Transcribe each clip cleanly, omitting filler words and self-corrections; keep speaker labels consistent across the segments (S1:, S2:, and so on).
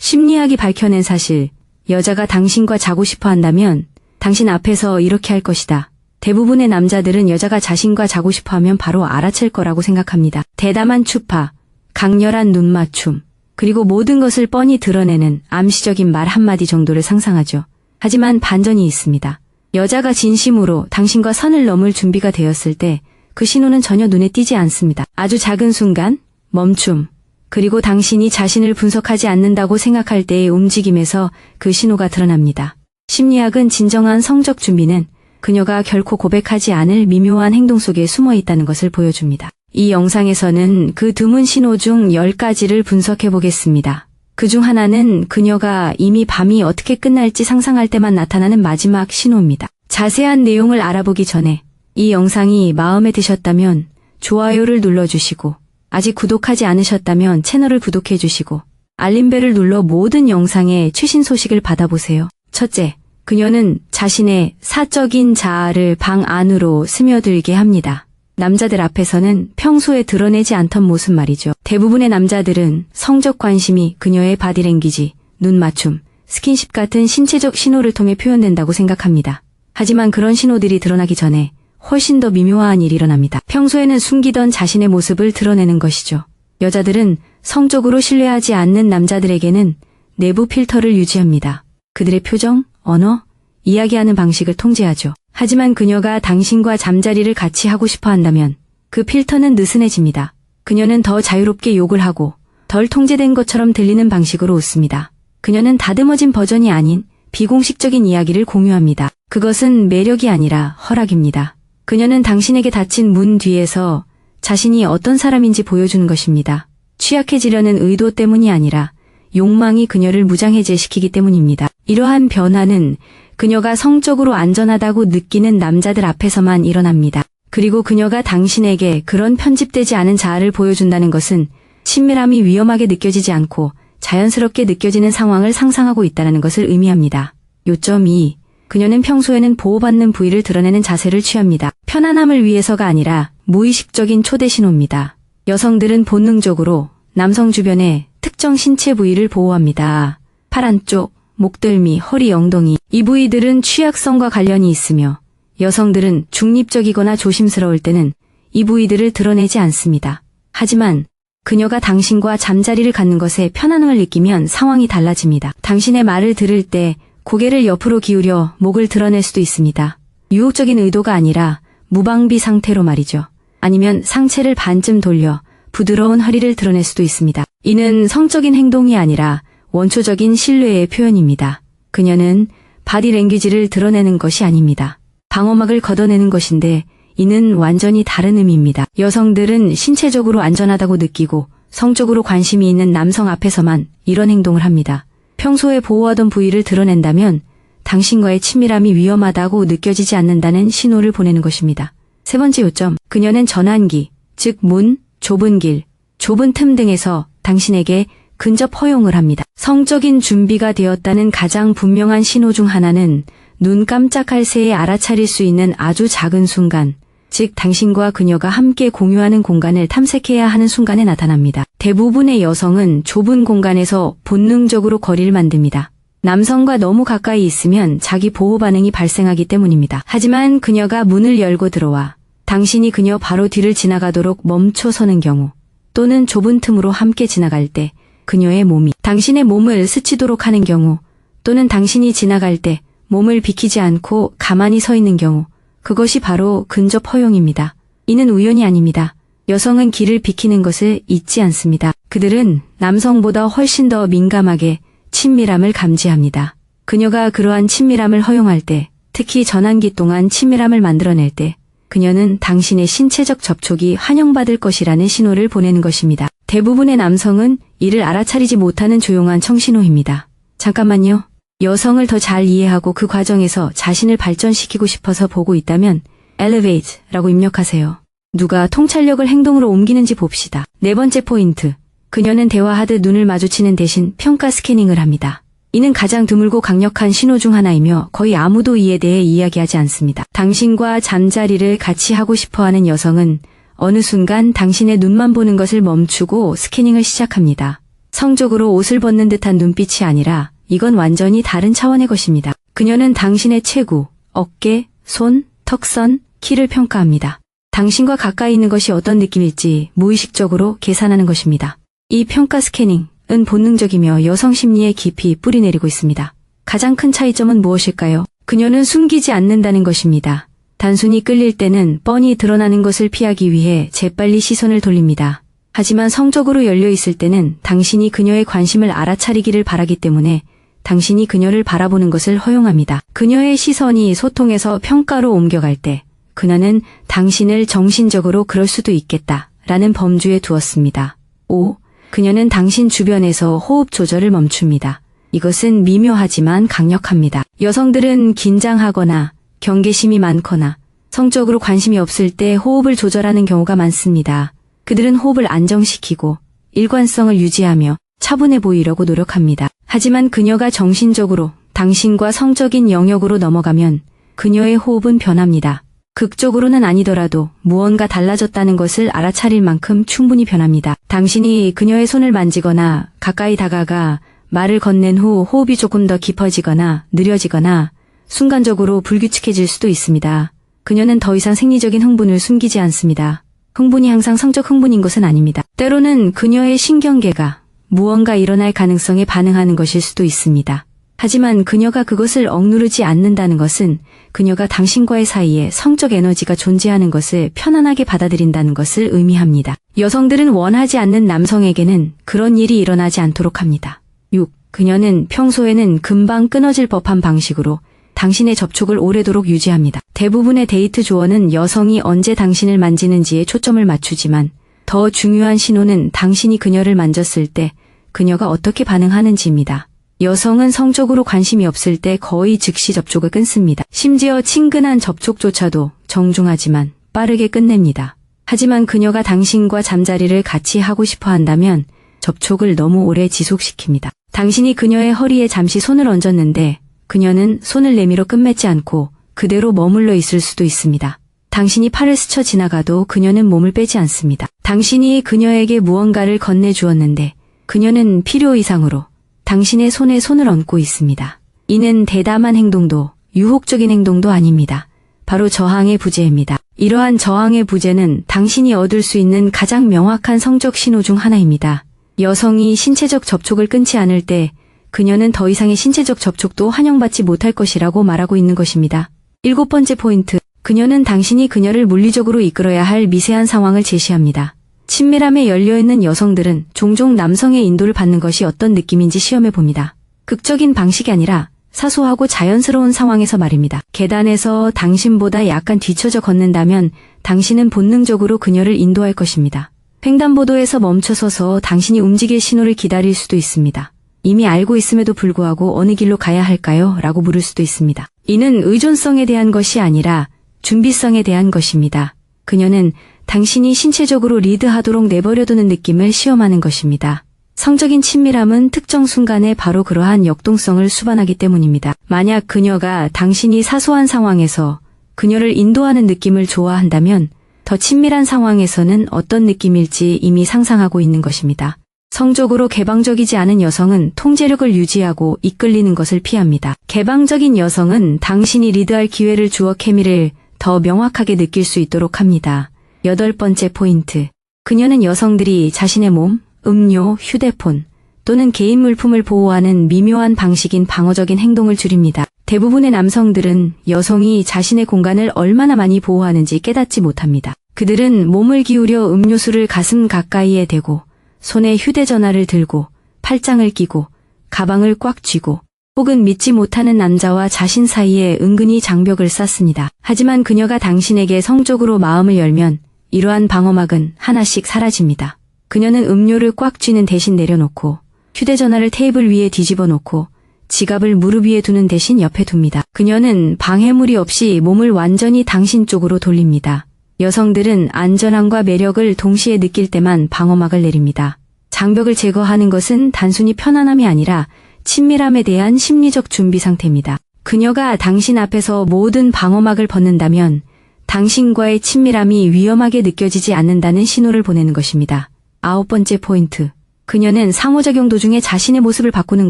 S1: 심리학이 밝혀낸 사실, 여자가 당신과 자고 싶어 한다면 당신 앞에서 이렇게 할 것이다. 대부분의 남자들은 여자가 자신과 자고 싶어 하면 바로 알아챌 거라고 생각합니다. 대담한 추파, 강렬한 눈맞춤, 그리고 모든 것을 뻔히 드러내는 암시적인 말 한마디 정도를 상상하죠. 하지만 반전이 있습니다. 여자가 진심으로 당신과 선을 넘을 준비가 되었을 때 그 신호는 전혀 눈에 띄지 않습니다. 아주 작은 순간, 멈춤, 그리고 당신이 자신을 분석하지 않는다고 생각할 때의 움직임에서 그 신호가 드러납니다. 심리학은 진정한 성적 준비는 그녀가 결코 고백하지 않을 미묘한 행동 속에 숨어 있다는 것을 보여줍니다. 이 영상에서는 그 드문 신호 중 10가지를 분석해 보겠습니다. 그중 하나는 그녀가 이미 밤이 어떻게 끝날지 상상할 때만 나타나는 마지막 신호입니다. 자세한 내용을 알아보기 전에 이 영상이 마음에 드셨다면 좋아요를 눌러주시고, 아직 구독하지 않으셨다면 채널을 구독해 주시고 알림벨을 눌러 모든 영상의 최신 소식을 받아보세요. 첫째, 그녀는 자신의 사적인 자아를 방 안으로 스며들게 합니다. 남자들 앞에서는 평소에 드러내지 않던 모습 말이죠. 대부분의 남자들은 성적 관심이 그녀의 바디랭귀지, 눈 맞춤, 스킨십 같은 신체적 신호를 통해 표현된다고 생각합니다. 하지만 그런 신호들이 드러나기 전에 훨씬 더 미묘한 일이 일어납니다. 평소에는 숨기던 자신의 모습을 드러내는 것이죠. 여자들은 성적으로 신뢰하지 않는 남자들에게는 내부 필터를 유지합니다. 그들의 표정, 언어, 이야기하는 방식을 통제하죠. 하지만 그녀가 당신과 잠자리를 같이 하고 싶어 한다면 그 필터는 느슨해집니다. 그녀는 더 자유롭게 욕을 하고 덜 통제된 것처럼 들리는 방식으로 웃습니다. 그녀는 다듬어진 버전이 아닌 비공식적인 이야기를 공유합니다. 그것은 매력이 아니라 허락입니다. 그녀는 당신에게 닫힌 문 뒤에서 자신이 어떤 사람인지 보여주는 것입니다. 취약해지려는 의도 때문이 아니라 욕망이 그녀를 무장해제시키기 때문입니다. 이러한 변화는 그녀가 성적으로 안전하다고 느끼는 남자들 앞에서만 일어납니다. 그리고 그녀가 당신에게 그런 편집되지 않은 자아를 보여준다는 것은 친밀함이 위험하게 느껴지지 않고 자연스럽게 느껴지는 상황을 상상하고 있다는 것을 의미합니다. 요점 2. 그녀는 평소에는 보호받는 부위를 드러내는 자세를 취합니다. 편안함을 위해서가 아니라 무의식적인 초대 신호입니다. 여성들은 본능적으로 남성 주변의 특정 신체 부위를 보호합니다. 팔 안쪽, 목덜미, 허리, 엉덩이. 이 부위들은 취약성과 관련이 있으며 여성들은 중립적이거나 조심스러울 때는 이 부위들을 드러내지 않습니다. 하지만 그녀가 당신과 잠자리를 갖는 것에 편안함을 느끼면 상황이 달라집니다. 당신의 말을 들을 때 고개를 옆으로 기울여 목을 드러낼 수도 있습니다. 유혹적인 의도가 아니라 무방비 상태로 말이죠. 아니면 상체를 반쯤 돌려 부드러운 허리를 드러낼 수도 있습니다. 이는 성적인 행동이 아니라 원초적인 신뢰의 표현입니다. 그녀는 바디랭귀지를 드러내는 것이 아닙니다. 방어막을 걷어내는 것인데 이는 완전히 다른 의미입니다. 여성들은 신체적으로 안전하다고 느끼고 성적으로 관심이 있는 남성 앞에서만 이런 행동을 합니다. 평소에 보호하던 부위를 드러낸다면 당신과의 친밀함이 위험하다고 느껴지지 않는다는 신호를 보내는 것입니다. 세 번째 요점, 그녀는 전환기, 즉 문, 좁은 길, 좁은 틈 등에서 당신에게 근접 허용을 합니다. 성적인 준비가 되었다는 가장 분명한 신호 중 하나는 눈 깜짝할 새에 알아차릴 수 있는 아주 작은 순간, 즉 당신과 그녀가 함께 공유하는 공간을 탐색해야 하는 순간에 나타납니다. 대부분의 여성은 좁은 공간에서 본능적으로 거리를 만듭니다. 남성과 너무 가까이 있으면 자기 보호 반응이 발생하기 때문입니다. 하지만 그녀가 문을 열고 들어와 당신이 그녀 바로 뒤를 지나가도록 멈춰 서는 경우, 또는 좁은 틈으로 함께 지나갈 때 그녀의 몸이 당신의 몸을 스치도록 하는 경우, 또는 당신이 지나갈 때 몸을 비키지 않고 가만히 서 있는 경우, 그것이 바로 근접 허용입니다. 이는 우연이 아닙니다. 여성은 길을 비키는 것을 잊지 않습니다. 그들은 남성보다 훨씬 더 민감하게 친밀함을 감지합니다. 그녀가 그러한 친밀함을 허용할 때, 특히 전환기 동안 친밀함을 만들어낼 때, 그녀는 당신의 신체적 접촉이 환영받을 것이라는 신호를 보내는 것입니다. 대부분의 남성은 이를 알아차리지 못하는 조용한 청신호입니다. 잠깐만요. 여성을 더 잘 이해하고 그 과정에서 자신을 발전시키고 싶어서 보고 있다면 elevate라고 입력하세요. 누가 통찰력을 행동으로 옮기는지 봅시다. 네 번째 포인트. 그녀는 대화하듯 눈을 마주치는 대신 평가 스캐닝을 합니다. 이는 가장 드물고 강력한 신호 중 하나이며 거의 아무도 이에 대해 이야기하지 않습니다. 당신과 잠자리를 같이 하고 싶어하는 여성은 어느 순간 당신의 눈만 보는 것을 멈추고 스캐닝을 시작합니다. 성적으로 옷을 벗는 듯한 눈빛이 아니라 이건 완전히 다른 차원의 것입니다. 그녀는 당신의 체구, 어깨, 손, 턱선, 키를 평가합니다. 당신과 가까이 있는 것이 어떤 느낌일지 무의식적으로 계산하는 것입니다. 이 평가 스캐닝은 본능적이며 여성 심리에 깊이 뿌리내리고 있습니다. 가장 큰 차이점은 무엇일까요? 그녀는 숨기지 않는다는 것입니다. 단순히 끌릴 때는 뻔히 드러나는 것을 피하기 위해 재빨리 시선을 돌립니다. 하지만 성적으로 열려 있을 때는 당신이 그녀의 관심을 알아차리기를 바라기 때문에 당신이 그녀를 바라보는 것을 허용합니다. 그녀의 시선이 소통에서 평가로 옮겨갈 때 그녀는 당신을 정신적으로 그럴 수도 있겠다 라는 범주에 두었습니다. 5. 그녀는 당신 주변에서 호흡 조절을 멈춥니다. 이것은 미묘하지만 강력합니다. 여성들은 긴장하거나 경계심이 많거나 성적으로 관심이 없을 때 호흡을 조절하는 경우가 많습니다. 그들은 호흡을 안정시키고 일관성을 유지하며 차분해 보이려고 노력합니다. 하지만 그녀가 정신적으로 당신과 성적인 영역으로 넘어가면 그녀의 호흡은 변합니다. 극적으로는 아니더라도 무언가 달라졌다는 것을 알아차릴 만큼 충분히 변합니다. 당신이 그녀의 손을 만지거나 가까이 다가가 말을 건넨 후 호흡이 조금 더 깊어지거나 느려지거나 순간적으로 불규칙해질 수도 있습니다. 그녀는 더 이상 생리적인 흥분을 숨기지 않습니다. 흥분이 항상 성적 흥분인 것은 아닙니다. 때로는 그녀의 신경계가 무언가 일어날 가능성에 반응하는 것일 수도 있습니다. 하지만 그녀가 그것을 억누르지 않는다는 것은 그녀가 당신과의 사이에 성적 에너지가 존재하는 것을 편안하게 받아들인다는 것을 의미합니다. 여성들은 원하지 않는 남성에게는 그런 일이 일어나지 않도록 합니다. 6. 그녀는 평소에는 금방 끊어질 법한 방식으로 당신의 접촉을 오래도록 유지합니다. 대부분의 데이트 조언은 여성이 언제 당신을 만지는지에 초점을 맞추지만 더 중요한 신호는 당신이 그녀를 만졌을 때 그녀가 어떻게 반응하는지입니다. 여성은 성적으로 관심이 없을 때 거의 즉시 접촉을 끊습니다. 심지어 친근한 접촉조차도 정중하지만 빠르게 끝냅니다. 하지만 그녀가 당신과 잠자리를 같이 하고 싶어 한다면 접촉을 너무 오래 지속시킵니다. 당신이 그녀의 허리에 잠시 손을 얹었는데 그녀는 손을 내밀어 끝맺지 않고 그대로 머물러 있을 수도 있습니다. 당신이 팔을 스쳐 지나가도 그녀는 몸을 빼지 않습니다. 당신이 그녀에게 무언가를 건네주었는데 그녀는 필요 이상으로 당신의 손에 손을 얹고 있습니다. 이는 대담한 행동도 유혹적인 행동도 아닙니다. 바로 저항의 부재입니다. 이러한 저항의 부재는 당신이 얻을 수 있는 가장 명확한 성적 신호 중 하나입니다. 여성이 신체적 접촉을 끊지 않을 때 그녀는 더 이상의 신체적 접촉도 환영받지 못할 것이라고 말하고 있는 것입니다. 7번째 포인트. 그녀는 당신이 그녀를 물리적으로 이끌어야 할 미세한 상황을 제시합니다. 친밀함에 열려있는 여성들은 종종 남성의 인도를 받는 것이 어떤 느낌인지 시험해 봅니다. 극적인 방식이 아니라 사소하고 자연스러운 상황에서 말입니다. 계단에서 당신보다 약간 뒤처져 걷는다면 당신은 본능적으로 그녀를 인도할 것입니다. 횡단보도에서 멈춰서서 당신이 움직일 신호를 기다릴 수도 있습니다. 이미 알고 있음에도 불구하고 어느 길로 가야 할까요? 라고 물을 수도 있습니다. 이는 의존성에 대한 것이 아니라 준비성에 대한 것입니다. 그녀는 당신이 신체적으로 리드하도록 내버려두는 느낌을 시험하는 것입니다. 성적인 친밀함은 특정 순간에 바로 그러한 역동성을 수반하기 때문입니다. 만약 그녀가 당신이 사소한 상황에서 그녀를 인도하는 느낌을 좋아한다면 더 친밀한 상황에서는 어떤 느낌일지 이미 상상하고 있는 것입니다. 성적으로 개방적이지 않은 여성은 통제력을 유지하고 이끌리는 것을 피합니다. 개방적인 여성은 당신이 리드할 기회를 주어 케미를 더 명확하게 느낄 수 있도록 합니다. 8번째 포인트. 그녀는 여성들이 자신의 몸, 음료, 휴대폰 또는 개인 물품을 보호하는 미묘한 방식인 방어적인 행동을 줄입니다. 대부분의 남성들은 여성이 자신의 공간을 얼마나 많이 보호하는지 깨닫지 못합니다. 그들은 몸을 기울여 음료수를 가슴 가까이에 대고 손에 휴대전화를 들고 팔짱을 끼고 가방을 꽉 쥐고 혹은 믿지 못하는 남자와 자신 사이에 은근히 장벽을 쌓습니다. 하지만 그녀가 당신에게 성적으로 마음을 열면 이러한 방어막은 하나씩 사라집니다. 그녀는 음료를 꽉 쥐는 대신 내려놓고 휴대전화를 테이블 위에 뒤집어 놓고 지갑을 무릎 위에 두는 대신 옆에 둡니다. 그녀는 방해물이 없이 몸을 완전히 당신 쪽으로 돌립니다. 여성들은 안전함과 매력을 동시에 느낄 때만 방어막을 내립니다. 장벽을 제거하는 것은 단순히 편안함이 아니라 친밀함에 대한 심리적 준비 상태입니다. 그녀가 당신 앞에서 모든 방어막을 벗는다면 당신과의 친밀함이 위험하게 느껴지지 않는다는 신호를 보내는 것입니다. 9번째 포인트. 그녀는 상호작용 도중에 자신의 모습을 바꾸는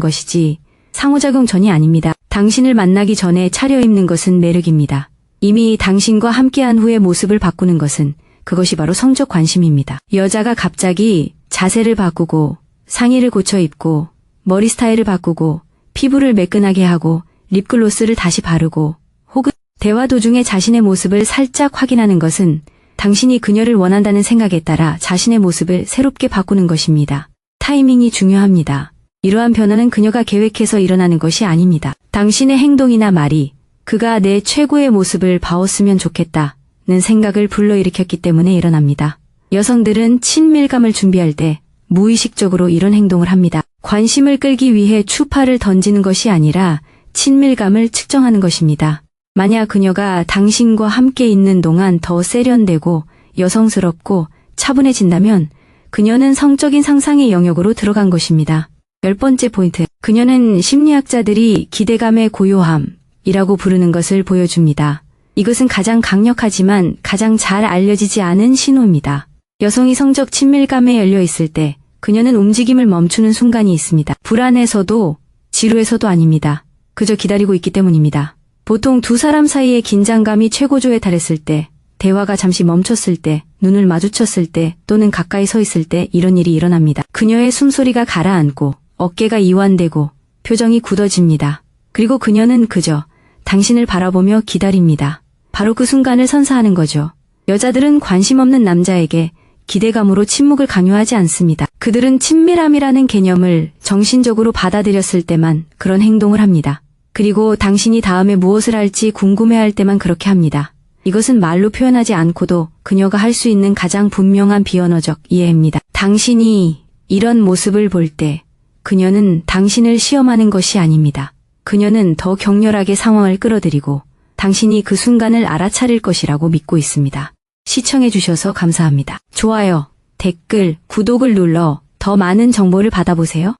S1: 것이지 상호작용 전이 아닙니다. 당신을 만나기 전에 차려입는 것은 매력입니다. 이미 당신과 함께한 후에 모습을 바꾸는 것은 그것이 바로 성적 관심입니다. 여자가 갑자기 자세를 바꾸고 상의를 고쳐 입고 머리 스타일을 바꾸고 피부를 매끈하게 하고 립글로스를 다시 바르고 혹은 대화 도중에 자신의 모습을 살짝 확인하는 것은 당신이 그녀를 원한다는 생각에 따라 자신의 모습을 새롭게 바꾸는 것입니다. 타이밍이 중요합니다. 이러한 변화는 그녀가 계획해서 일어나는 것이 아닙니다. 당신의 행동이나 말이 그가 내 최고의 모습을 봐왔으면 좋겠다는 생각을 불러일으켰기 때문에 일어납니다. 여성들은 친밀감을 준비할 때 무의식적으로 이런 행동을 합니다. 관심을 끌기 위해 추파를 던지는 것이 아니라 친밀감을 측정하는 것입니다. 만약 그녀가 당신과 함께 있는 동안 더 세련되고 여성스럽고 차분해진다면 그녀는 성적인 상상의 영역으로 들어간 것입니다. 10번째 포인트. 그녀는 심리학자들이 기대감의 고요함이라고 부르는 것을 보여줍니다. 이것은 가장 강력하지만 가장 잘 알려지지 않은 신호입니다. 여성이 성적 친밀감에 열려 있을 때 그녀는 움직임을 멈추는 순간이 있습니다. 불안해서도 지루해서도 아닙니다. 그저 기다리고 있기 때문입니다. 보통 두 사람 사이의 긴장감이 최고조에 달했을 때, 대화가 잠시 멈췄을 때, 눈을 마주쳤을 때 또는 가까이 서 있을 때 이런 일이 일어납니다. 그녀의 숨소리가 가라앉고 어깨가 이완되고 표정이 굳어집니다. 그리고 그녀는 그저 당신을 바라보며 기다립니다. 바로 그 순간을 선사하는 거죠. 여자들은 관심 없는 남자에게 기대감으로 침묵을 강요하지 않습니다. 그들은 친밀함이라는 개념을 정신적으로 받아들였을 때만 그런 행동을 합니다. 그리고 당신이 다음에 무엇을 할지 궁금해할 때만 그렇게 합니다. 이것은 말로 표현하지 않고도 그녀가 할 수 있는 가장 분명한 비언어적 이해입니다. 당신이 이런 모습을 볼 때 그녀는 당신을 시험하는 것이 아닙니다. 그녀는 더 격렬하게 상황을 끌어들이고 당신이 그 순간을 알아차릴 것이라고 믿고 있습니다. 시청해주셔서 감사합니다. 좋아요, 댓글, 구독을 눌러 더 많은 정보를 받아보세요.